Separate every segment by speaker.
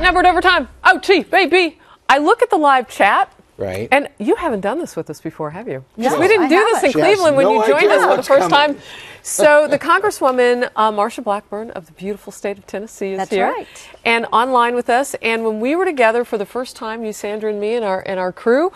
Speaker 1: outnumbered overtime. OT, baby. I look at the live chat.
Speaker 2: Right.
Speaker 1: And you haven't done this with us before, have you?
Speaker 3: No,
Speaker 1: we didn't do this in Cleveland when you joined us for the first time. So the Congresswoman, Marsha Blackburn of the beautiful state of Tennessee is here.
Speaker 3: Right.
Speaker 1: And online with us. And when we were together for the first time, you, Sandra, and me and our crew,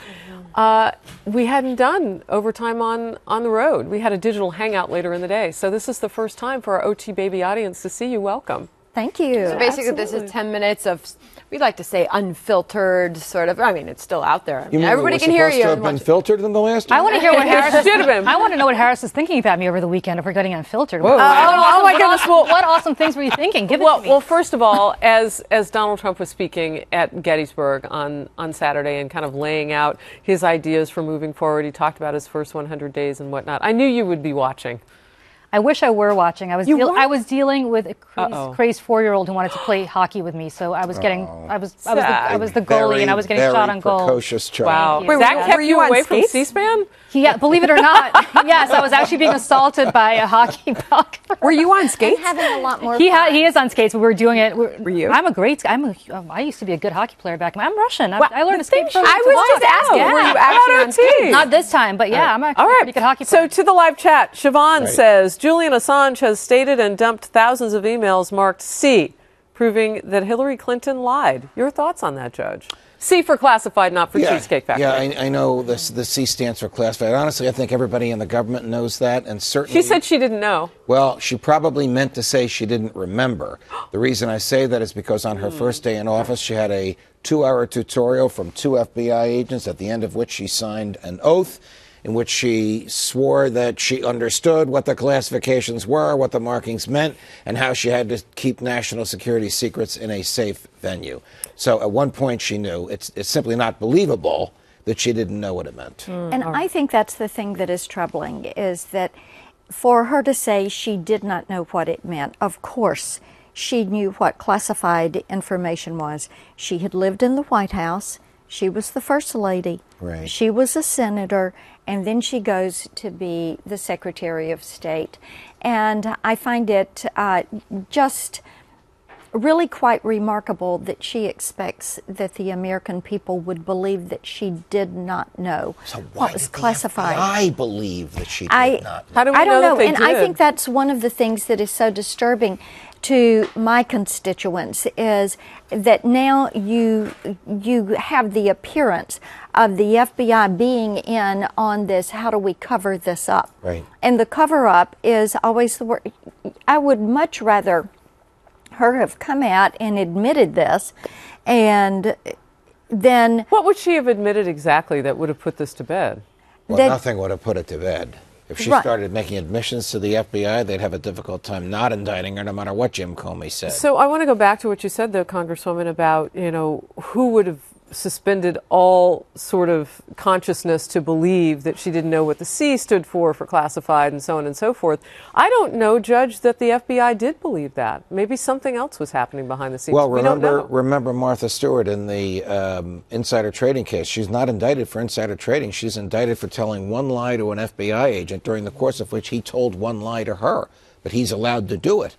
Speaker 1: we hadn't done overtime on the road. We had a digital hangout later in the day. So this is the first time for our OT Baby audience to see you. Welcome.
Speaker 3: Thank you.
Speaker 4: So basically, this is 10 minutes of, we like to say, unfiltered sort of. I mean, it's still out there. I mean, everybody can hear you.
Speaker 2: Supposed to have been filtered in the last
Speaker 5: I want to hear what Harris
Speaker 1: should have been.
Speaker 5: I want to know what Harris is thinking about me over the weekend if we're getting unfiltered.
Speaker 1: Oh my goodness! Well,
Speaker 5: what awesome things were you thinking? Give it to me.
Speaker 1: Well, first of all, as Donald Trump was speaking at Gettysburg on Saturday and kind of laying out his ideas for moving forward, he talked about his first 100 days and whatnot. I knew you would be watching.
Speaker 5: I wish I were watching. I was dealing with a crazed 4-year-old who wanted to play hockey with me, so I was getting I was the goalie and I was getting shot on goal.
Speaker 2: Precocious child.
Speaker 1: Wow.
Speaker 4: Wait,
Speaker 1: that kept you away from
Speaker 4: skates?
Speaker 1: C-SPAN?
Speaker 5: Yeah, believe it or not, yes, I was actually being assaulted by a hockey puck.
Speaker 4: Were you on skates?
Speaker 3: Having a lot more
Speaker 5: He
Speaker 3: fun.
Speaker 5: is on skates. We were doing it.
Speaker 4: Were you?
Speaker 5: I'm a great. I used to be a good hockey player back. I'm Russian. I learned to skate.
Speaker 4: I was just asking.
Speaker 5: Yeah.
Speaker 4: Were you actually on skates?
Speaker 5: Not this time, but yeah, I'm actually a pretty good hockey
Speaker 1: So
Speaker 5: player.
Speaker 1: to the live chat, Siobhan says, Julian Assange has stated and dumped thousands of emails marked C, proving that Hillary Clinton lied. Your thoughts on that, Judge? C for classified, not for Cheesecake Factory.
Speaker 2: Yeah, I know the C stands for classified. Honestly, I think everybody in the government knows that, and certainly...
Speaker 1: She said she didn't know.
Speaker 2: Well, she probably meant to say she didn't remember. The reason I say that is because on her first day in office, she had a 2-hour tutorial from 2 FBI agents, at the end of which she signed an oath in which she swore that she understood what the classifications were, what the markings meant, and how she had to keep national security secrets in a safe venue. So at one point she knew. It's simply not believable that she didn't know what it meant.
Speaker 3: And I think that's the thing that is troubling, is that for her to say she did not know what it meant, of course she knew what classified information was. She had lived in the White House. She was the First Lady.
Speaker 2: Right.
Speaker 3: She was a senator, and then she goes to be the Secretary of State. And I find it just really quite remarkable that she expects that the American people would believe that she did not know what was classified.
Speaker 2: I believe that she did not know.
Speaker 1: How do we
Speaker 3: I don't know,
Speaker 1: that they
Speaker 3: and
Speaker 1: did?
Speaker 3: I think that's one of the things that is so disturbing to my constituents, is that now you have the appearance of the FBI being in on this. How do we cover this up?
Speaker 2: Right.
Speaker 3: And the cover up is always the word. I would much rather her have come out and admitted this, and then
Speaker 1: What would she have admitted exactly that would have put this to bed?
Speaker 2: Well, nothing would have put it to bed. If she
Speaker 3: Right.
Speaker 2: started making admissions to the FBI, they'd have a difficult time not indicting her, no matter what Jim Comey said.
Speaker 1: So I want to go back to what you said, though, Congresswoman, about, who would have suspended all sort of consciousness to believe that she didn't know what the C stood for classified and so on and so forth. I don't know, Judge, that the FBI did believe that. Maybe something else was happening behind the scenes.
Speaker 2: Well,
Speaker 1: we don't know.
Speaker 2: remember Martha Stewart in the insider trading case. She's not indicted for insider trading. She's indicted for telling one lie to an FBI agent, during the course of which he told one lie to her. But he's allowed to do it.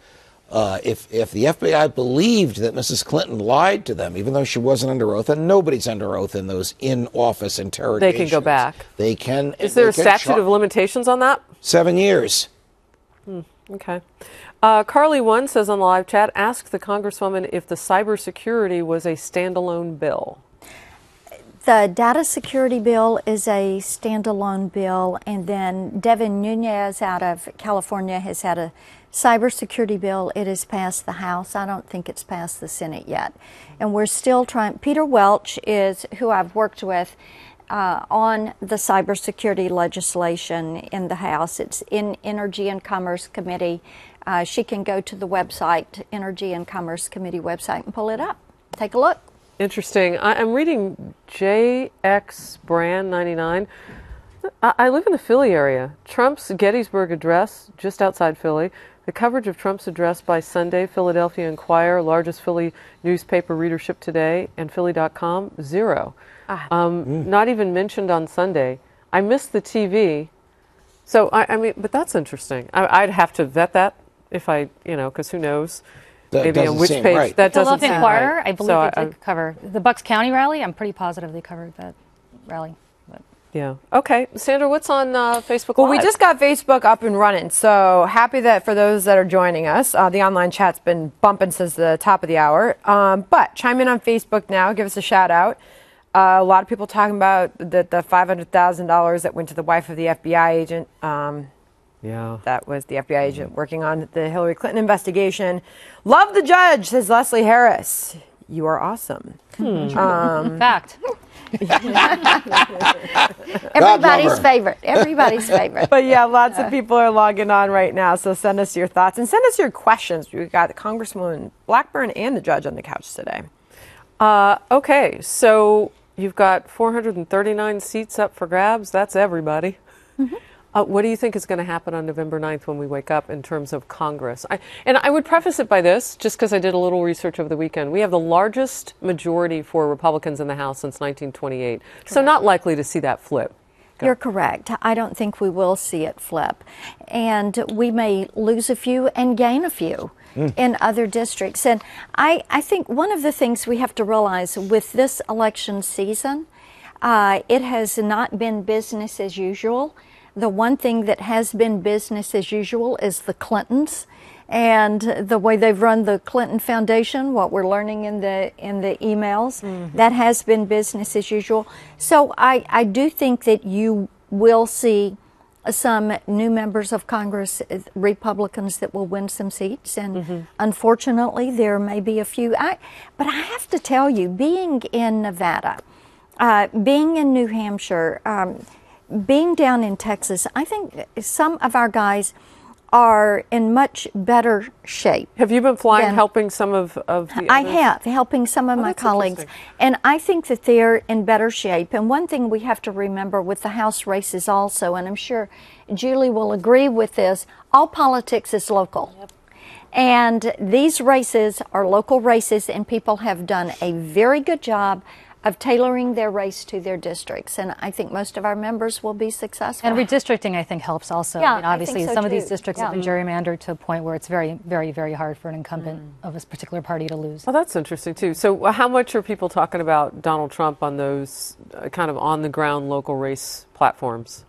Speaker 2: If the FBI believed that Mrs. Clinton lied to them, even though she wasn't under oath, and nobody's under oath in those in-office interrogations.
Speaker 1: They can go back.
Speaker 2: They can.
Speaker 1: Is there a statute of limitations on that?
Speaker 2: 7 years.
Speaker 1: Okay. Carly One says on the live chat, ask the Congresswoman if the cybersecurity was a standalone bill.
Speaker 3: the data security bill is a standalone bill, and then Devin Nunes out of California has had a cybersecurity bill. It has passed the House. I don't think it's passed the Senate yet. And we're still trying. Peter Welch is who I've worked with on the cybersecurity legislation in the House. It's in Energy and Commerce Committee. She can go to the website, Energy and Commerce Committee website, and pull it up. Take a look.
Speaker 1: Interesting. I'm reading JX Brand 99. I live in the Philly area. Trump's Gettysburg Address, just outside Philly. The coverage of Trump's address by Sunday, Philadelphia Inquirer, largest Philly newspaper readership today, and Philly.com, 0. Not even mentioned on Sunday. I missed the TV. So, I mean, but that's interesting. I'd have to vet that if I, because who knows. maybe on which
Speaker 2: seem
Speaker 1: page.
Speaker 2: right.
Speaker 1: That doesn't
Speaker 5: Philadelphia
Speaker 1: seem
Speaker 5: Inquirer,
Speaker 1: right.
Speaker 5: I believe they did cover the Bucks County rally. I'm pretty positive they covered that rally. But.
Speaker 1: Yeah. Okay. Sandra, what's on Facebook
Speaker 4: Well,
Speaker 1: Live?
Speaker 4: we just got Facebook up and running, so happy that for those that are joining us. The online chat's been bumping since the top of the hour. But chime in on Facebook now. Give us a shout out. A lot of people talking about the $500,000 that went to the wife of the FBI agent.
Speaker 1: Yeah.
Speaker 4: That was the FBI agent working on the Hillary Clinton investigation. Love the judge, says Leslie Harris. You are awesome.
Speaker 5: Fact.
Speaker 3: Everybody's favorite. Everybody's favorite.
Speaker 4: But yeah, lots of people are logging on right now, so send us your thoughts and send us your questions. We've got Congresswoman Blackburn and the judge on the couch today.
Speaker 1: Okay, so you've got 439 seats up for grabs. That's everybody. What do you think is going to happen on November 9th when we wake up in terms of Congress? I would preface it by this, just because I did a little research over the weekend. We have the largest majority for Republicans in the House since 1928, so not likely to see that flip.
Speaker 3: You're correct. I don't think we will see it flip. And we may lose a few and gain a few in other districts. And I think one of the things we have to realize with this election season, it has not been business as usual. The one thing that has been business as usual is the Clintons and the way they've run the Clinton Foundation, what we're learning in the emails, that has been business as usual. So I do think that you will see some new members of Congress, Republicans, that will win some seats. And unfortunately, there may be a few. But I have to tell you, being in Nevada, being in New Hampshire, being down in Texas, I think some of our guys are in much better shape.
Speaker 1: Have you been flying, helping some of the
Speaker 3: I
Speaker 1: others?
Speaker 3: have, helping some of my colleagues. And I think that they're in better shape. And one thing we have to remember with the House races also, and I'm sure Julie will agree with this, all politics is local. And these races are local races, and people have done a very good job of tailoring their race to their districts. And I think most of our members will be successful.
Speaker 5: And redistricting, I think, helps also.
Speaker 3: Yeah,
Speaker 5: I mean, obviously,
Speaker 3: I think so
Speaker 5: some of
Speaker 3: too.
Speaker 5: these districts have been gerrymandered to a point where it's very, very, very hard for an incumbent of a particular party to lose.
Speaker 1: Well, that's interesting, too. So how much are people talking about Donald Trump on those kind of on-the-ground local race platforms?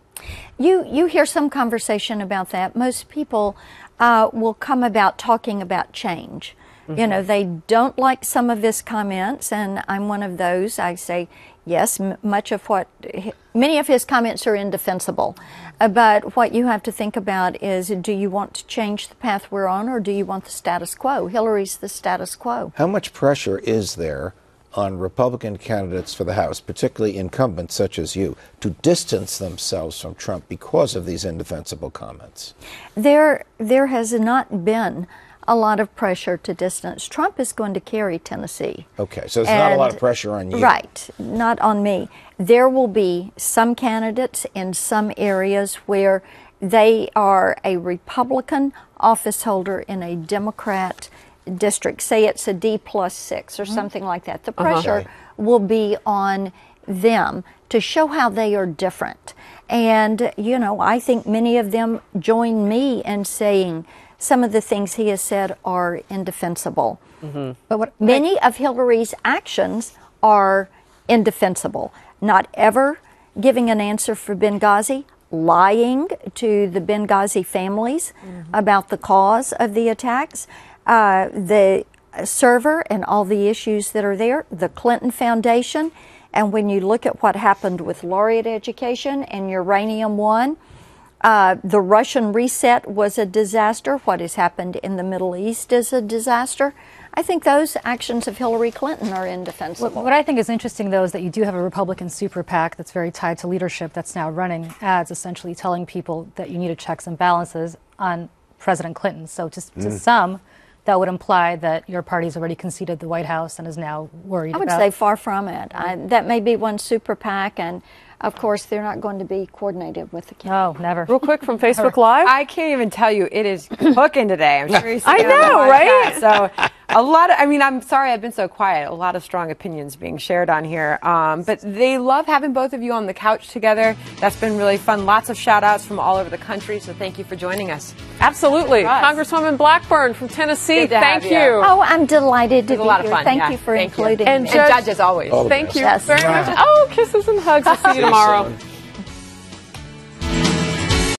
Speaker 3: You hear some conversation about that. Most people will come about talking about change. You know, they don't like some of his comments, and I'm one of those. I say, yes, many of his comments are indefensible. But what you have to think about is, do you want to change the path we're on, or do you want the status quo? Hillary's the status quo.
Speaker 2: How much pressure is there on Republican candidates for the House, particularly incumbents such as you, to distance themselves from Trump because of these indefensible comments?
Speaker 3: There has not been a lot of pressure to distance. Trump is going to carry Tennessee.
Speaker 2: Okay, so there's not a lot of pressure on you.
Speaker 3: Right, not on me. There will be some candidates in some areas where they are a Republican office holder in a Democrat district. Say it's a D+6 or something like that. The pressure will be on them to show how they are different. And, you know, I think many of them join me in saying some of the things he has said are indefensible. But many of Hillary's actions are indefensible. Not ever giving an answer for Benghazi, lying to the Benghazi families about the cause of the attacks, the server and all the issues that are there, the Clinton Foundation, and when you look at what happened with Laureate Education and Uranium One, the Russian reset was a disaster. What has happened in the Middle East is a disaster. I think those actions of Hillary Clinton are indefensible.
Speaker 5: What I think is interesting, though, is that you do have a Republican super PAC that's very tied to leadership that's now running ads, essentially telling people that you need a checks and balances on President Clinton. So to some, that would imply that your party's already conceded the White House and is now worried about...
Speaker 3: I would say far from it. That may be one super PAC, and of course, they're not going to be coordinated with the candidate.
Speaker 5: Oh, never.
Speaker 1: Real quick from Facebook Live.
Speaker 4: I can't even tell you, it is cooking today. I'm sure you see
Speaker 1: I know, right?
Speaker 4: So I mean, I'm sorry I've been so quiet. A lot of strong opinions being shared on here. But they love having both of you on the couch together. That's been really fun. Lots of shout outs from all over the country. So thank you for joining us.
Speaker 1: Absolutely. Congresswoman Blackburn from Tennessee,
Speaker 4: Good to have
Speaker 1: thank
Speaker 4: you.
Speaker 1: you.
Speaker 3: Oh, I'm delighted to
Speaker 4: It was
Speaker 3: be
Speaker 4: a lot of
Speaker 3: here.
Speaker 4: fun.
Speaker 3: Thank you for including me.
Speaker 1: And
Speaker 4: And judge as always.
Speaker 2: All the
Speaker 1: Thank
Speaker 2: best.
Speaker 1: you
Speaker 3: Yes.
Speaker 1: very much. Oh, kisses and hugs. I'll see you tomorrow.
Speaker 2: soon.